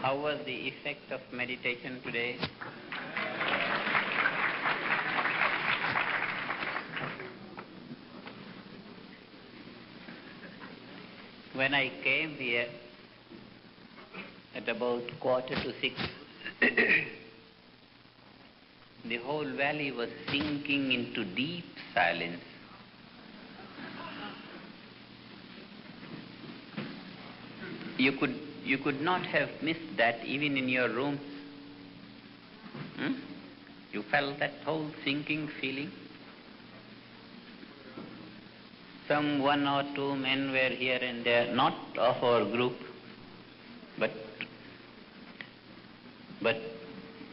How was the effect of meditation today? When I came here at about 5:45, the whole valley was sinking into deep silence. You could not have missed that even in your rooms. You felt that whole sinking feeling. Some one or two men were here and there, not of our group, but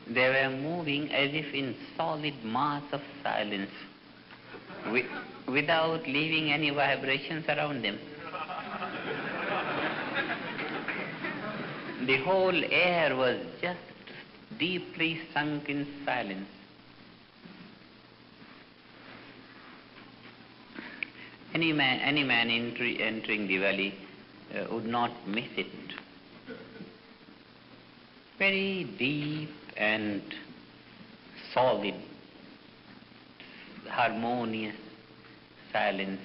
they were moving as if in solid mass of silence, without leaving any vibrations around them. The whole air was just deeply sunk in silence. Any man entering the valley would not miss it. Very deep and solid, harmonious silence.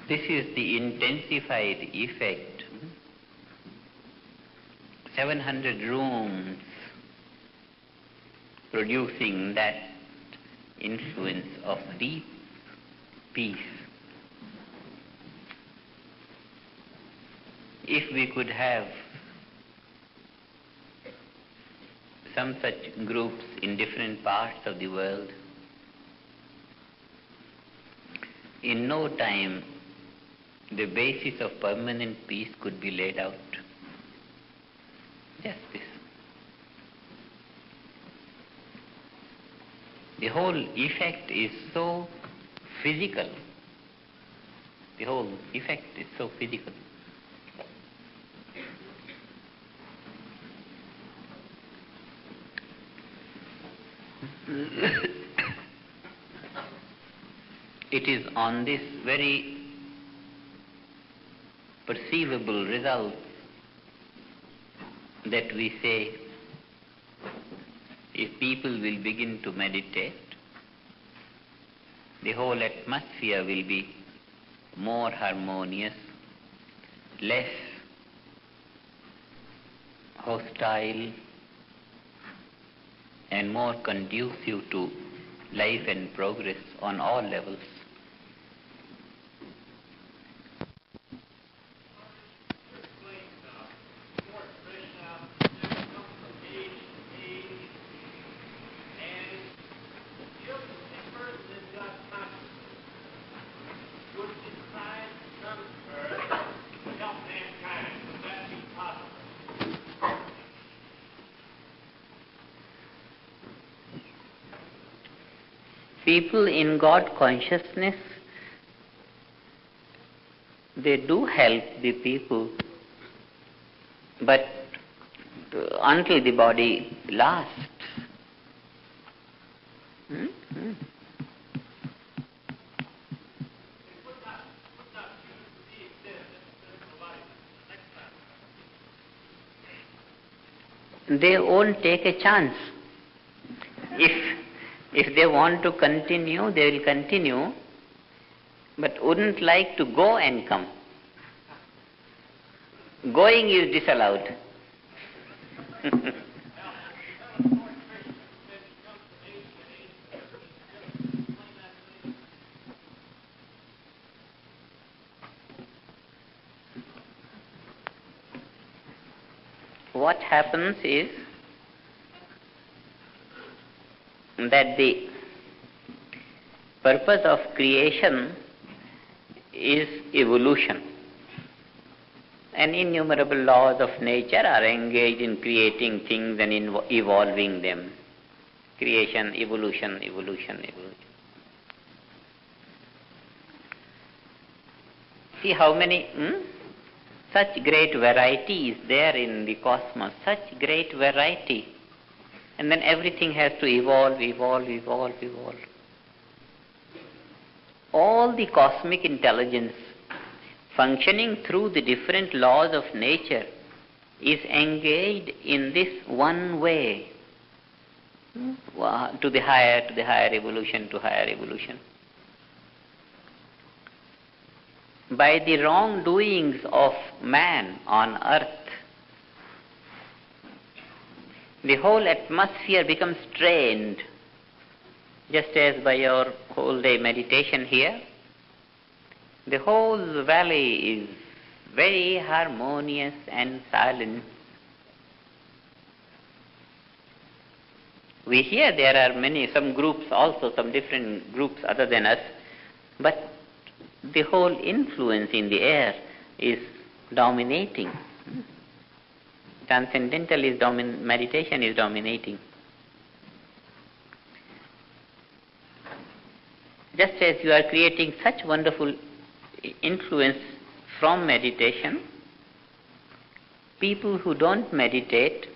This is the intensified effect. 700 rooms producing that influence of deep peace. If we could have some such groups in different parts of the world, in no time the basis of permanent peace could be laid out. Just this. The whole effect is so physical. The whole effect is so physical. It is on this very perceivable result that we say, if people will begin to meditate, the whole atmosphere will be more harmonious, less hostile, and more conducive to life and progress on all levels. People in God consciousness, they do help the people, but until the body lasts. They won't take a chance. If they want to continue, they will continue, but wouldn't like to go and come. Going is disallowed. What happens is that the purpose of creation is evolution, and innumerable laws of nature are engaged in creating things and in evolving them. Creation, evolution, evolution, evolution. See how many such great variety is there in the cosmos, such great variety. And then everything has to evolve, evolve, evolve, evolve. All the cosmic intelligence functioning through the different laws of nature, is engaged in this one way to the higher evolution, to higher evolution. By the wrongdoings of man on earth, the whole atmosphere becomes strained, just as by your whole day meditation here. The whole valley is very harmonious and silent. We hear there are some groups also, some different groups other than us, but the whole influence in the air is dominating. Transcendental is meditation is dominating. Just as you are creating such wonderful influence from meditation, people who don't meditate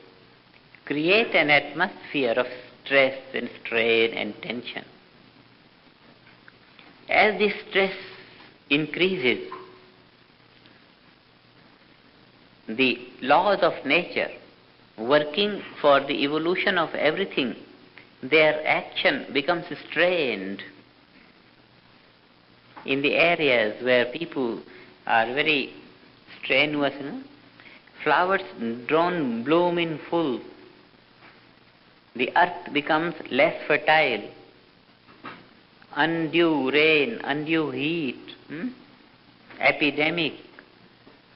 create an atmosphere of stress and strain and tension. As this stress increases, the laws of nature working for the evolution of everything, their action becomes strained. In the areas where people are very strenuous, flowers don't bloom in full. The earth becomes less fertile. Undue rain, undue heat, epidemic,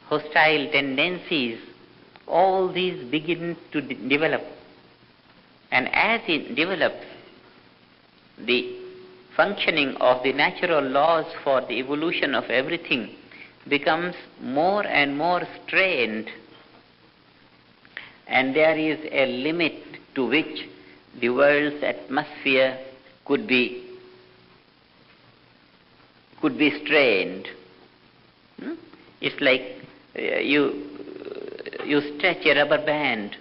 hostile tendencies, all these begin to develop. And as it develops, the functioning of the natural laws for the evolution of everything becomes more and more strained, and there is a limit to which the world's atmosphere could be strained. It's like you stretch a rubber band,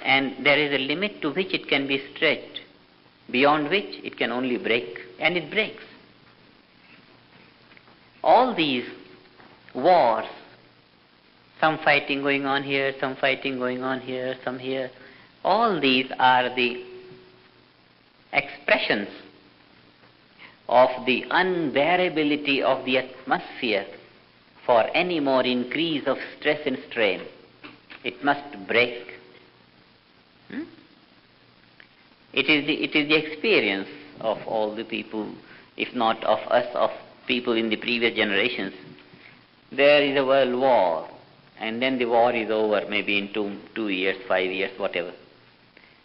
and there is a limit to which it can be stretched, beyond which it can only break, and it breaks. All these wars, some fighting going on here, some fighting going on here, some here, all these are the expressions of the unbearability of the atmosphere for any more increase of stress and strain. It must break. It is the experience of all the people, if not of us, of people in the previous generations. There is a world war, and then the war is over, maybe in 2 years, 5 years, whatever.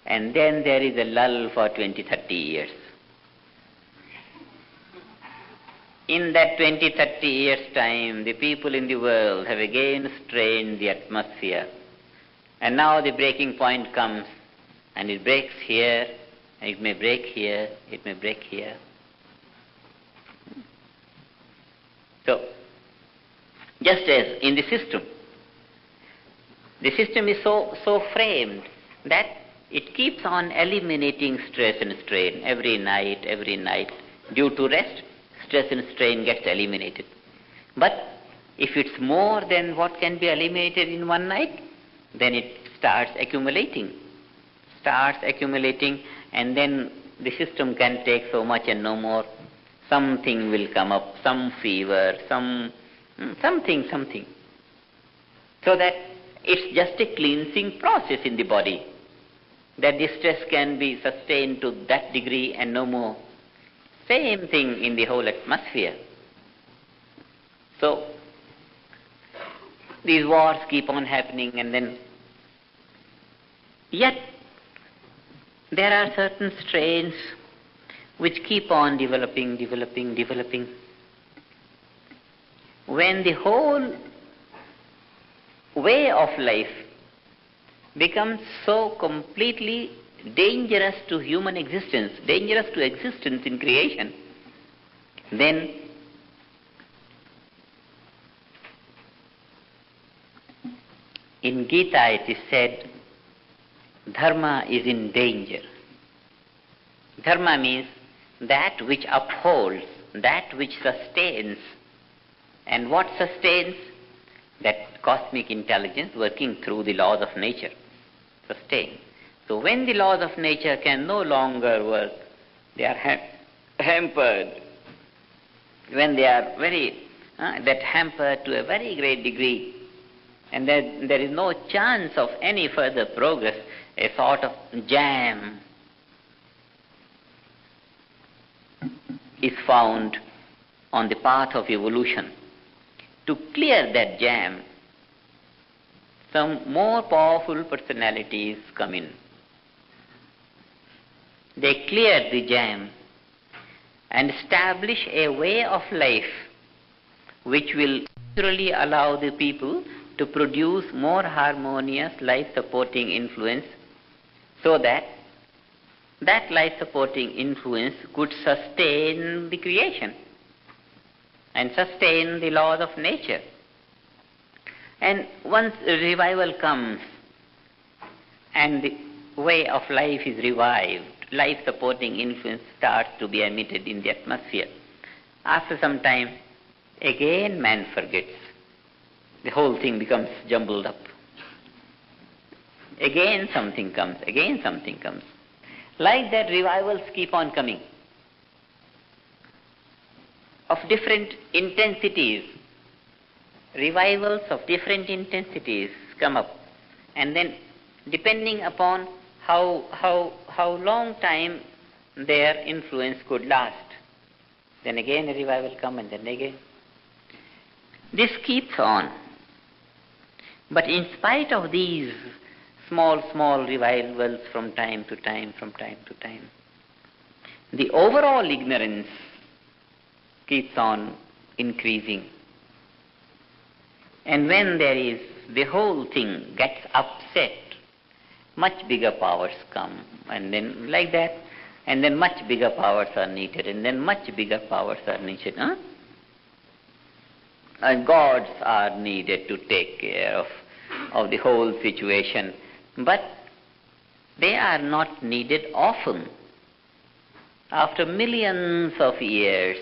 And then there is a lull for 20, 30 years. In that 20, 30 years' time, the people in the world have again strained the atmosphere. And now the breaking point comes, and it breaks here, and it may break here, it may break here. So, just as in the system is so framed that it keeps on eliminating stress and strain every night. Due to rest, stress and strain gets eliminated. But if it's more than what can be eliminated in one night, then it starts accumulating, and then the system can take so much and no more. Something will come up, some fever, something. So that it's just a cleansing process in the body, that the stress can be sustained to that degree and no more. Same thing in the whole atmosphere. So, these wars keep on happening, and then yet there are certain strains which keep on developing. When the whole way of life becomes so completely dangerous to human existence, dangerous to existence in creation, then in Gita it is said, dharma is in danger. Dharma means that which upholds, that which sustains And what sustains? That cosmic intelligence working through the laws of nature. Sustain. So when the laws of nature can no longer work, they are hampered. When they are that hampered to a very great degree, and there is no chance of any further progress, a sort of jam is found on the path of evolution. To clear that jam, some more powerful personalities come in. They clear the jam and establish a way of life which will naturally allow the people to produce more harmonious life-supporting influence, so that life-supporting influence could sustain the creation and sustain the laws of nature. And once revival comes and the way of life is revived, life-supporting influence starts to be emitted in the atmosphere. After some time, again man forgets. The whole thing becomes jumbled up. Again something comes, again something comes. Like that, revivals keep on coming, of different intensities. Revivals of different intensities come up, and then depending upon how long time their influence could last, then again a revival come, and then again. This keeps on. But in spite of these small revivals from time to time, the overall ignorance keeps on increasing. And when the whole thing gets upset, much bigger powers come, and then like that, and then much bigger powers are needed, and then much bigger powers are needed. And gods are needed to take care of the whole situation. But they are not needed often. After millions of years,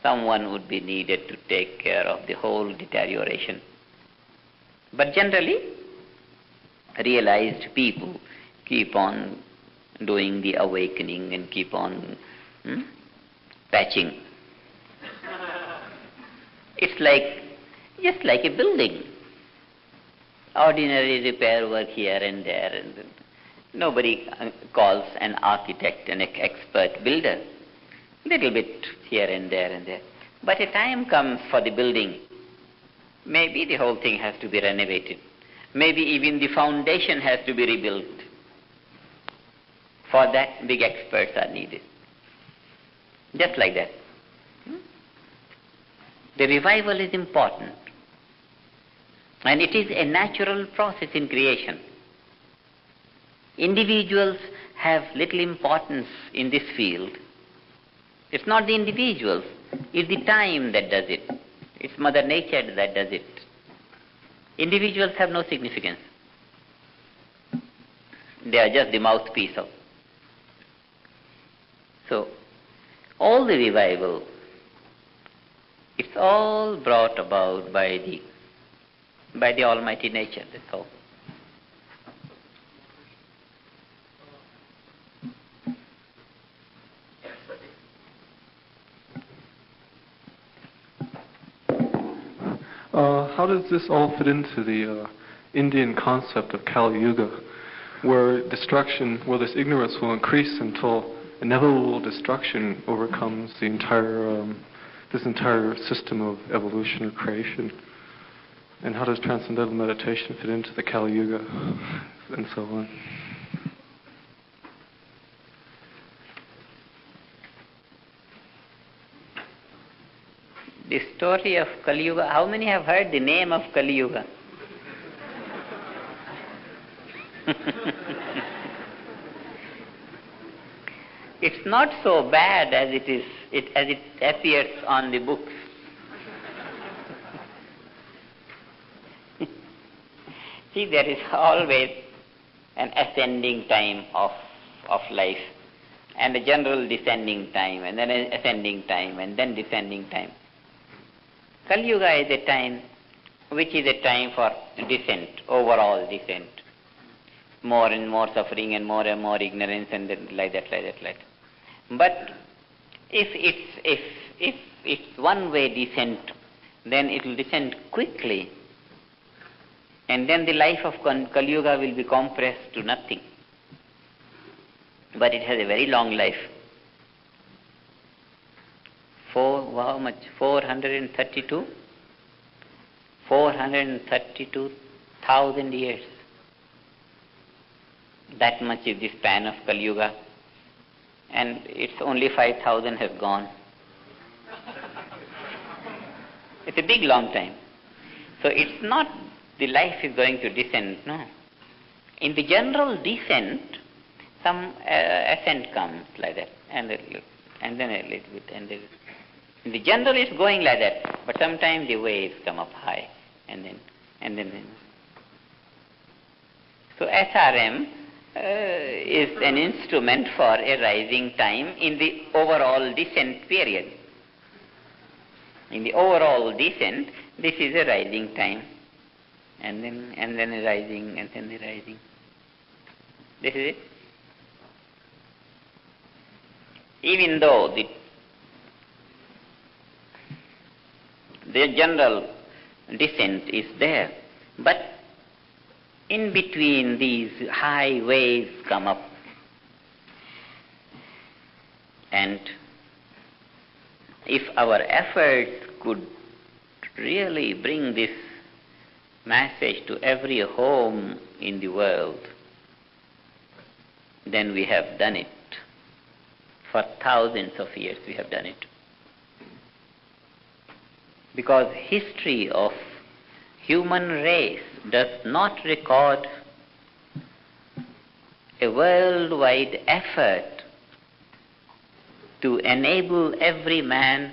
someone would be needed to take care of the whole deterioration. But generally, realized people keep on doing the awakening and keep on patching. It's just like a building. Ordinary repair work here and there, and nobody calls an architect an expert builder. Little bit here and there. But a time comes for the building. Maybe the whole thing has to be renovated. Maybe even the foundation has to be rebuilt. For that, big experts are needed. Just like that. The revival is important. And it is a natural process in creation. Individuals have little importance in this field. It's not the individuals, it's the time that does it. It's Mother Nature that does it. Individuals have no significance. They are just the mouthpiece of. So, all the revival, it's all brought about by the Almighty Nature, that's all. How does this all fit into the Indian concept of Kali Yuga, where this ignorance will increase until inevitable destruction overcomes this entire system of evolution or creation? And how does transcendental meditation fit into the Kali Yuga, and so on? The story of Kali Yuga, how many have heard the name of Kali Yuga? It's not so bad as it appears on the books. See, there is always an ascending time of life, and a general descending time, and then an ascending time, and then descending time. Kali Yuga is a time which is a time for descent, overall descent. More and more suffering and more ignorance and then like that. But if it's one-way descent, then it will descend quickly, and then the life of Kali Yuga will be compressed to nothing. But it has a very long life. How much? 432? 432,000 years. That much is the span of Kali Yuga. And it's only 5,000 has gone. It's a big long time. So it's not the life is going to descend, no. In the general descent, some ascent comes like that, and then a little bit, and then in the general it's going like that, but sometimes the waves come up high, and then. So SRM is an instrument for a rising time in the overall descent period. In the overall descent, this is a rising time, and then a rising, and then a rising. This is it. Even though the general descent is there, but in between these high waves come up, and if our efforts could really bring this message to every home in the world, then we have done it. For thousands of years we have done it. Because history of human race does not record a worldwide effort to enable every man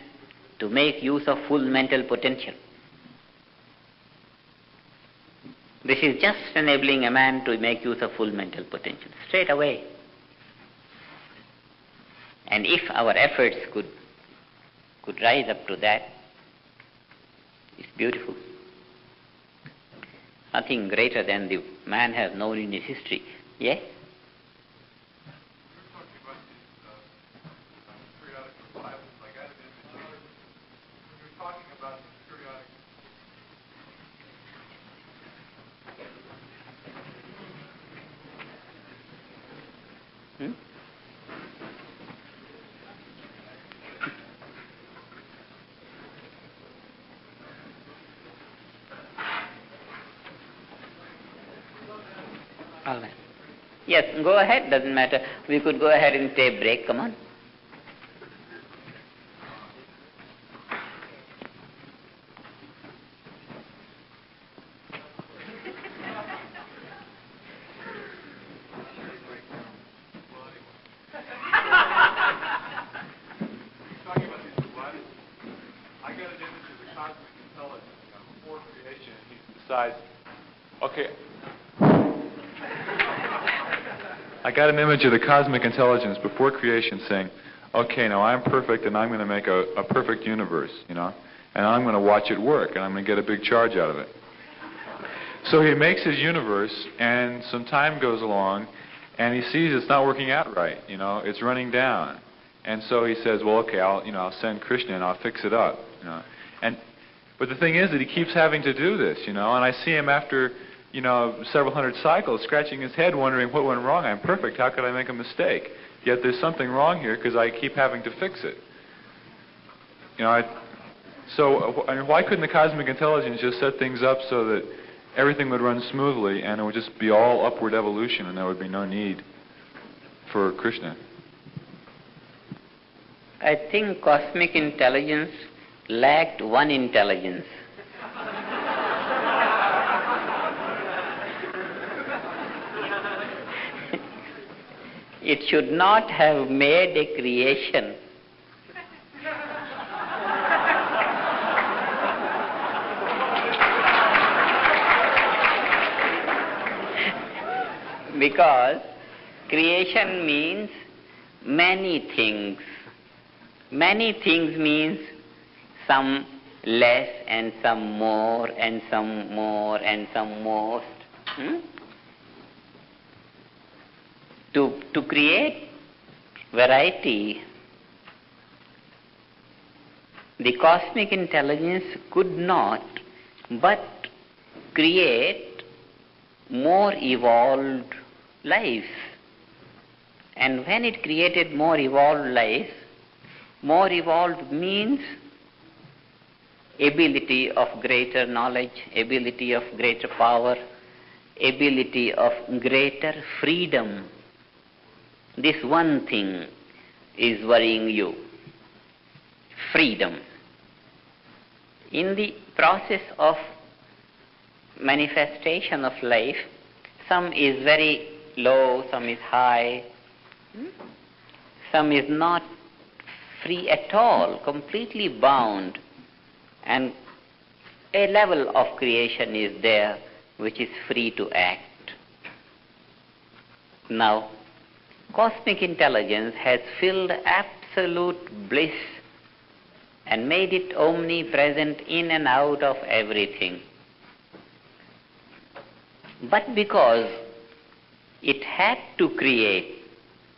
to make use of full mental potential. This is just enabling a man to make use of full mental potential, straight away. And if our efforts could rise up to that, it's beautiful. Nothing greater than the man has known in his history. Yes? All right. Yes, go ahead, doesn't matter. We could go ahead and take a break, come on. I got an image of the cosmic intelligence before creation saying, okay, now I'm perfect and I'm going to make a perfect universe, and I'm going to watch it work and I'm going to get a big charge out of it. So he makes his universe and some time goes along and he sees it's not working out right, it's running down. And so he says, well, okay, I'll send Krishna and I'll fix it up, But the thing is that he keeps having to do this, and I see him after several hundred cycles, scratching his head, wondering what went wrong. I'm perfect. How could I make a mistake? Yet there's something wrong here because I keep having to fix it. So why couldn't the cosmic intelligence just set things up so that everything would run smoothly and it would just be all upward evolution and there would be no need for Krishna? I think cosmic intelligence lacked one intelligence. It should not have made a creation. Because creation means many things. Many things means some less and some more and some more and some most. To create variety, the cosmic intelligence could not but create more evolved life. And when it created more evolved life, more evolved means ability of greater knowledge, ability of greater power, ability of greater freedom. This one thing is worrying you: freedom. In the process of manifestation of life, some is very low, some is high, some is not free at all, completely bound, and a level of creation is there which is free to act. Now, cosmic intelligence has filled absolute bliss and made it omnipresent in and out of everything. But because it had to create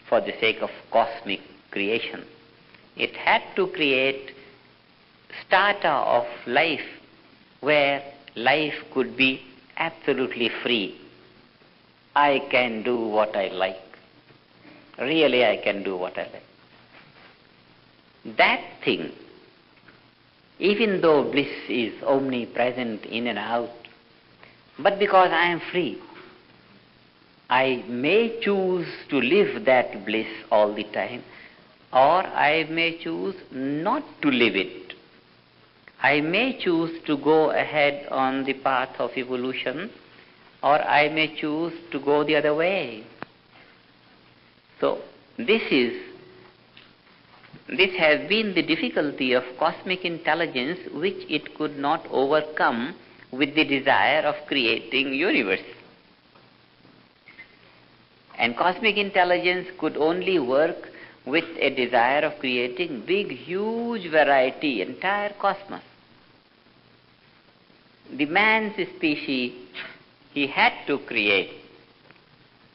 for the sake of cosmic creation, it had to create strata of life where life could be absolutely free. I can do what I like. Really, I can do what I like. That thing, even though bliss is omnipresent in and out, but because I am free, I may choose to live that bliss all the time, or I may choose not to live it. I may choose to go ahead on the path of evolution, or I may choose to go the other way. So this has been the difficulty of cosmic intelligence, which it could not overcome with the desire of creating universe. And cosmic intelligence could only work with a desire of creating big, huge variety, entire cosmos. The man's species, he had to create.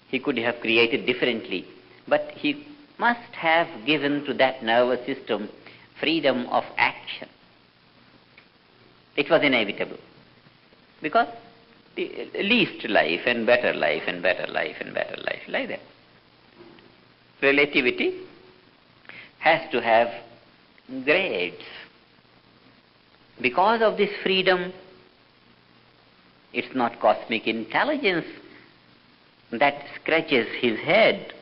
He could have created differently, but he must have given to that nervous system freedom of action. It was inevitable, because the least life and better life and better life and better life, like that. Relativity has to have grades. Because of this freedom, it's not cosmic intelligence that scratches his head.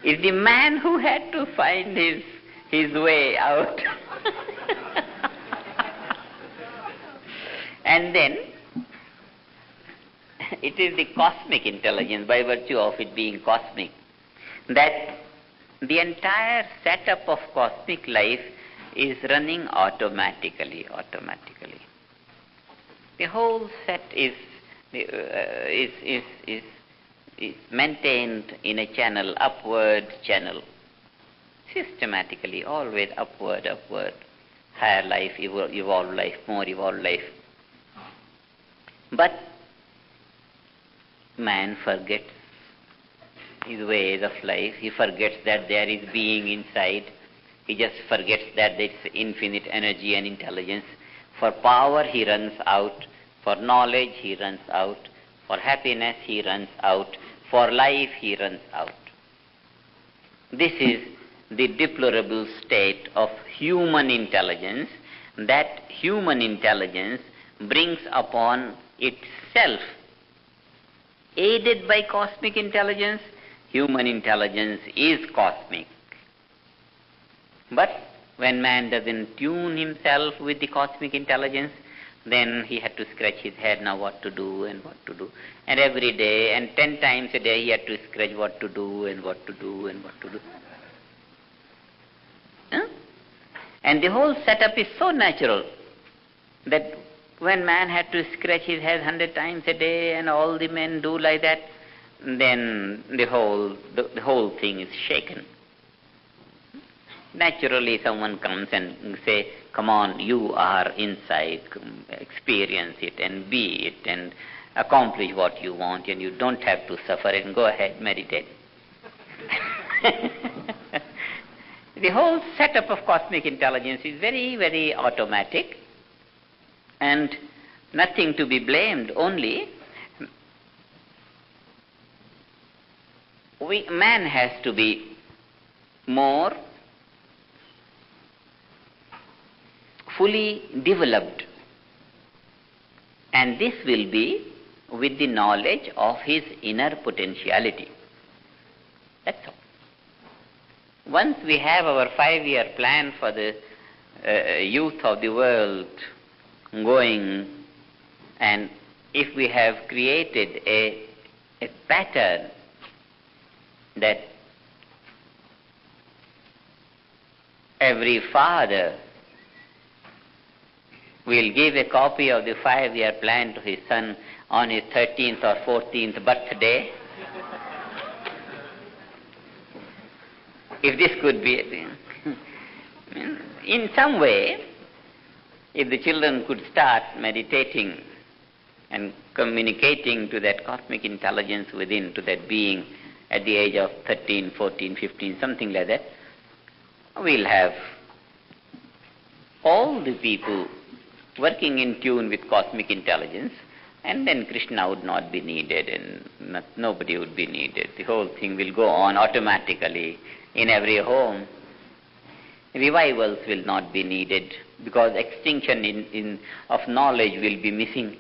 It's the man who had to find his way out. And then it is the cosmic intelligence, by virtue of it being cosmic, that the entire setup of cosmic life is running automatically. The whole set is maintained in a channel, upward channel, systematically, always upward, higher life, evolved life, more evolved life. But man forgets his ways of life. He forgets that there is being inside. He just forgets that there is infinite energy and intelligence. For power he runs out. For knowledge he runs out. For happiness he runs out. For life he runs out. This is the deplorable state of human intelligence, that human intelligence brings upon itself. Aided by cosmic intelligence, human intelligence is cosmic. But when man doesn't tune himself with the cosmic intelligence, then he had to scratch his head, now what to do and what to do. And every day, and 10 times a day, he had to scratch what to do and what to do and what to do. Huh? And the whole setup is so natural that when man had to scratch his head 100 times a day and all the men do like that, then the whole thing is shaken. Naturally, someone comes and say, come on, you are inside, experience it and be it and accomplish what you want, and you don't have to suffer, and go ahead, meditate. The whole setup of cosmic intelligence is very, very automatic and nothing to be blamed, only man has to be more fully developed, and this will be with the knowledge of his inner potentiality. That's all. Once we have our 5-year plan for the youth of the world going, and if we have created a pattern that every father will give a copy of the 5-year plan to his son on his 13th or 14th birthday, if this could be a thing, in some way, if the children could start meditating and communicating to that cosmic intelligence within, to that being at the age of 13, 14, 15, something like that, we'll have all the people working in tune with cosmic intelligence, and then Krishna would not be needed and nobody would be needed. The whole thing will go on automatically in every home. Revivals will not be needed because extinction of knowledge will be missing.